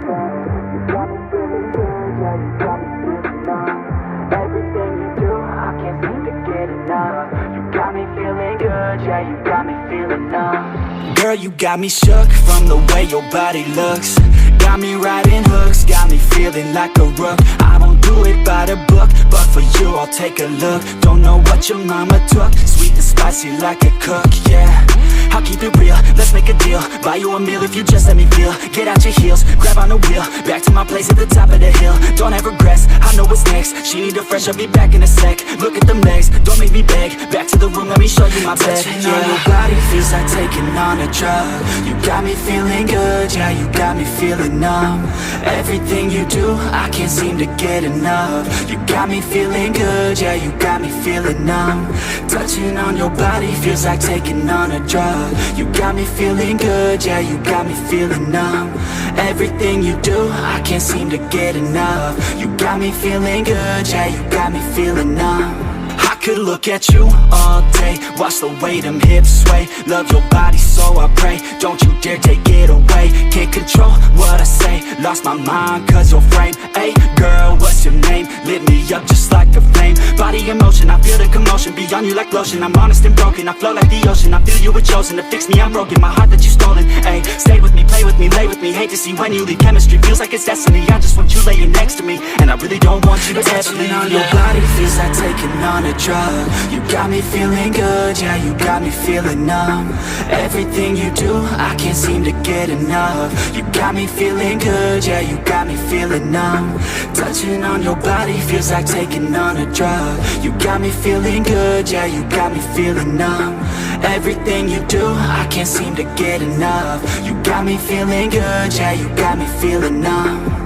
got me feeling good, yeah, you got me feeling numb. Everything you do, I can't seem to get enough. You got me feeling good, yeah, you got me feeling numb. Girl, you got me shook from the way your body looks. Got me riding hooks, got me feeling like a rook. I don't do it by the book, but for you I'll take a look. Don't know what your mama took, sweet and spicy like a cook, yeah. I'll keep it real, let's make a deal. Buy you a meal if you just let me feel. Get out your heels, grab on the wheel. Back to my place at the top of the hill. Don't have regrets, I know what's next. She need a fresh, I'll be back in a sec. Look at them legs, don't make me beg. Back to the room, let me show you my bed. Touching on your body feels like taking on a drug. You got me feeling good, yeah, you got me feeling numb. Everything you do, I can't seem to get enough. You got me feeling good, yeah, you got me feeling numb. Touching on your body feels like taking on a drug. You got me feeling good, yeah, you got me feeling numb. Everything you do, I can't seem to get enough. You got me feeling good, yeah, you got me feeling numb. I could look at you all day, watch the way them hips sway. Love your body so I pray, don't you dare take it away. Can't control what I say, lost my mind cause your frame. Hey girl, what's your name? Lit me up just like a flame. Body in motion, I feel the commotion, be on you like lotion. I'm honest and broken, I flow like the ocean. I feel you were chosen to fix me, I'm broken. My heart that you stolen, hey. Stay with me, play with me, lay with me. Hate to see when you leave, chemistry feels like it's destiny. I just want you laying next to me, and I really don't want you to ever leave. On your body feels like taking on a drug. You got me feeling good, yeah, you got me feeling numb. Everything you do, I can't seem to get enough. You got me feeling good, yeah, you got me feeling numb. Touching on your body feels like taking on a drug. You got me feeling good, yeah, you got me feeling numb. Everything you do, I can't seem to get enough. You got me feeling good, yeah, you got me feeling numb.